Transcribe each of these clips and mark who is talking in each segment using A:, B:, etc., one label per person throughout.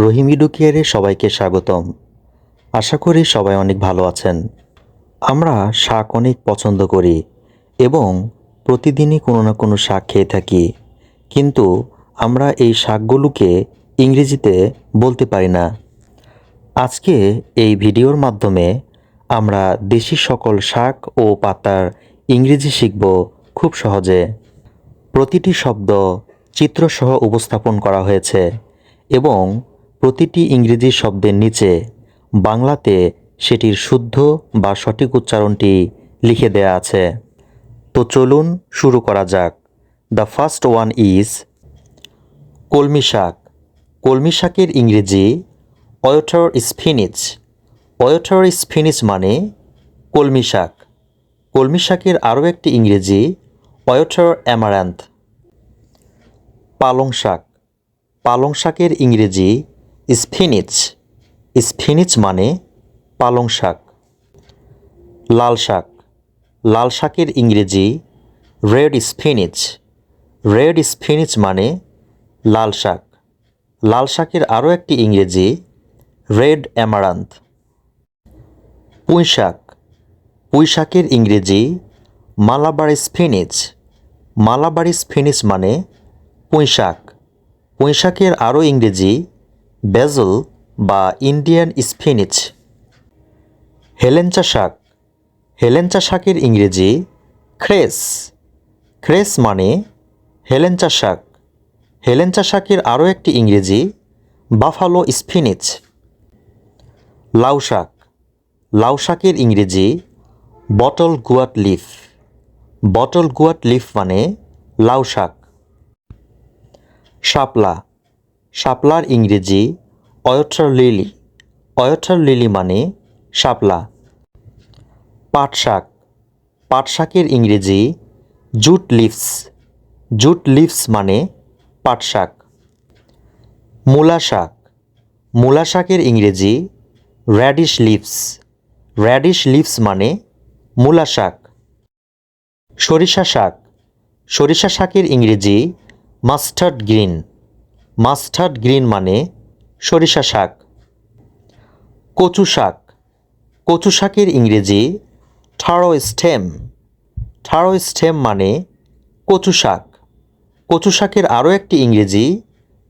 A: রহিম ইডুকেয়ারে সবাইকে স্বাগতম। আশা করি সবাই অনেক ভালো আছেন। আমরা শাক অনেক পছন্দ করি এবং প্রতিদিনই কোনো না কোনো শাক খেয়ে থাকি, কিন্তু আমরা এই শাকগুলোকে ইংরেজিতে বলতে পারি না। আজকে এই ভিডিওর মাধ্যমে আমরা দেশি সকল শাক ও পাতার ইংরেজি শিখব খুব সহজে। প্রতিটি শব্দ চিত্রসহ উপস্থাপন করা হয়েছে এবং প্রতিটি ইংরেজি শব্দের নিচে বাংলাতে সেটির শুদ্ধ বা সঠিক উচ্চারণটি লিখে দেয়া আছে। তো চলুন শুরু করা যাক। দ্য ফার্স্ট ওয়ান ইজ কলমি শাক। কলমি শাকের ইংরেজি ওয়টার স্পিনিচ। ওয়টার স্পিনিচ মানে কলমি শাক। কলমি শাকের আরও একটি ইংরেজি ওয়টার অ্যামারান্থ। পালং শাক। পালং শাকের ইংরেজি স্পিনিচ। স্পিনিচ মানে পালং শাক। লাল শাক। লাল শাকের ইংরেজি রেড স্পিনিচ। রেড স্পিনিচ মানে লাল শাক। লাল শাকের আরও একটি ইংরেজি রেড অ্যামারান্থ। পুঁই শাক। পুঁই শাকের ইংরেজি মালাবার স্পিনিচ। মালাবার স্পিনিচ মানে পুঁই শাক। পুঁই শাকের আরও ইংরেজি বেজল বা ইন্ডিয়ান স্পিনিচ। হেলেঞ্চা শাক। হেলেঞ্চা শাকের ইংরেজি ক্রেস। ক্রেস মানে হেলেঞ্চা শাক। হেলেঞ্চা শাকের আরও একটি ইংরেজি বাফালো স্পিনিচ। লাউ শাক। লাউ শাকের ইংরেজি বটল গুয়াট লিফ। বটল গুয়াট লিফ মানে লাউ শাক। শাপলা। শাপলার ইংরেজি ওয়টার লিলি। ওয়টার লিলি মানে শাপলা। পাট শাক। পাট শাকের ইংরেজি জুট লিভস। জুট লিভস মানে পাট শাক। মূলা শাক। মূলা শাকের ইংরেজি র্যাডিশ লিভস। র্যাডিশ লিভস মানে মূলা শাক। সরিষা শাক। সরিষা শাকের ইংরেজি মাস্টার্ড গ্রিন। মাস্টার্ড গ্রিন মানে সরিষা শাক। কচু শাক। কচু শাকের ইংরেজি থারো স্টেম। থারো স্টেম মানে কচু শাক। কচু শাকের আরও একটি ইংরেজি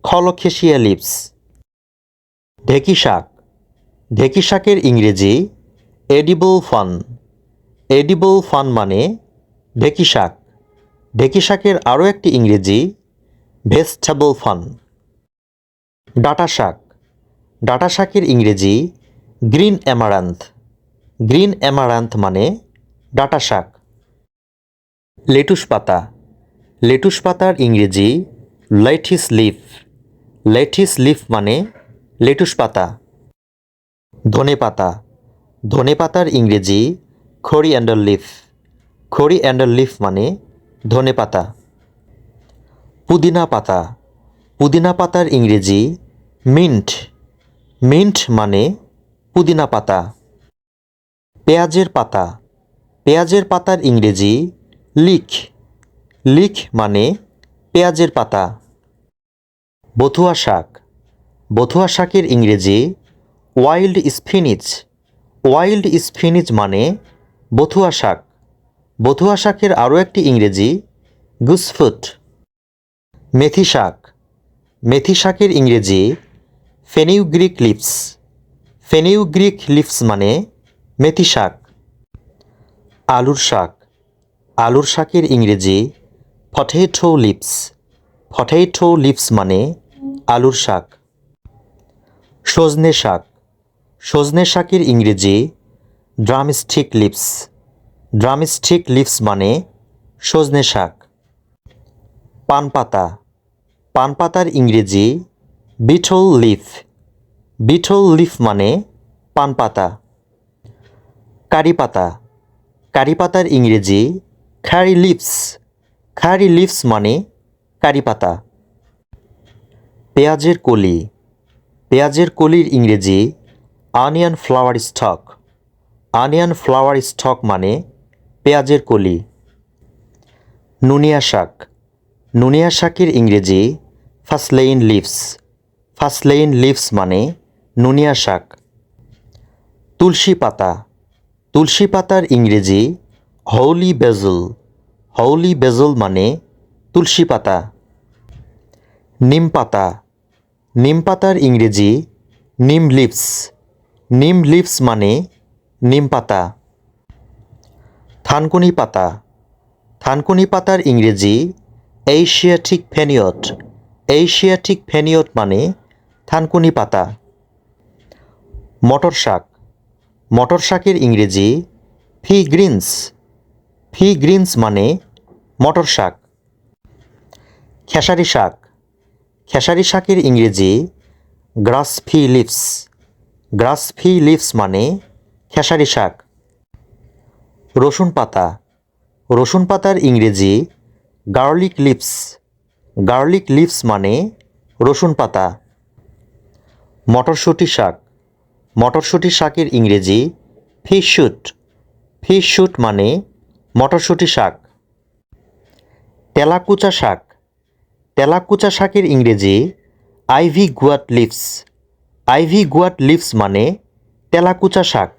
A: খলখেসিয়া লিভস। ঢেঁকি শাক। ঢেঁকি শাকের ইংরেজি এডিবল ফান। এডিবল ফান মানে ঢেঁকি শাক। ঢেঁকি শাকের আরও একটি ইংরেজি ভেজিটেবল ফান। ডাঁটা শাক। ডাঁটা শাকের ইংরেজি গ্রিন অ্যামারান্থ। গ্রিন অ্যামারান্থ মানে ডাঁটা শাক। লেটুস পাতা। লেটুস পাতার ইংরেজি লেটিস লিফ। লেটিস লিফ মানে লেটুস পাতা। ধনে পাতা। ধনে পাতার ইংরেজি কোরিয়ান্ডার লিফ। কোরিয়ান্ডার লিফ মানে ধনে পাতা। পুদিনা পাতা। পুদিনা পাতার ইংরেজি মিন্ট। মিন্ট মানে পুদিনা পাতা। পেঁয়াজের পাতা। পেঁয়াজের পাতার ইংরেজি লিক। লিক মানে পেঁয়াজের পাতা। বথুয়া শাক। বথুয়া শাকের ইংরেজি ওয়াইল্ড স্পিনিচ। ওয়াইল্ড স্পিনিচ মানে বথুয়া শাক। বথুয়া শাকের আরও একটি ইংরেজি গুসফুট। মেথি শাক। মেথি শাকের ইংরেজি ফেনিউগ্রিক লিভস। ফেনিউগ্রিক লিভস মানে মেথি শাক। আলুর শাক। আলুর শাকের ইংরেজি পটেটো লিভস। পটেটো লিভস মানে আলুর শাক। সজনে শাক। সজনে শাকের ইংরেজি ড্রামস্টিক লিভস। ড্রামস্টিক লিভস মানে সজনে শাক। পান পাতা। পান পাতার ইংরেজি বিটল লিফ। বিটল লিফ মানে পান পাতা। কারি পাতা। কারি পাতার ইংরেজি কারি লিভস। কারি লিভস মানে কারি পাতা। পেঁয়াজের কলি। পেঁয়াজের কলির ইংরেজি onion flower stock. Onion flower stock মানে পেঁয়াজের কলি। নুনিয়া শাক। নুনিয়া শাকের ইংরেজি ফাসলেইন লিভস। ফাসলেইন লিভস মানে নুনিয়া শাক। তুলসী পাতা, তুলসী পাতার ইংরেজি হৌলি বেজল। হৌলি বেজল মানে তুলসী পাতা। নিম পাতা, নিম পাতার ইংরেজি নিম লিভস। নিম লিভস মানে নিম পাতা। থানকুনি পাতা, থানকুনি পাতার ইংরেজি এশিয়াটিক ফেনিয়ট। এশিয়াটিক ফেনিয়ট মানে থানকুনি পাতা। মটর শাক, মটর শাকের ইংরেজি ফি গ্রিনস। ফি গ্রিনস মানে মটর শাক। খেসারি শাক, খেসারি শাকের ইংরেজি গ্রাস ফি লিভস। গ্রাস ফি লিভস মানে খেসারি শাক। রসুন পাতা, রসুন পাতার ইংরেজি গার্লিক লিভস। গার্লিক লিভস মানে রসুন পাতা। মটরশুঁটি শাক, মটরশুঁটি শাকের ইংরেজি ফিশ শুট। ফিশ শুট মানে মটরশুঁটি শাক। তেলাকুচা শাক, তেলাকুচা শাকের ইংরেজি আইভি গুয়াট লিভস। আইভি গুয়াট লিভস মানে তেলাকুচা শাক।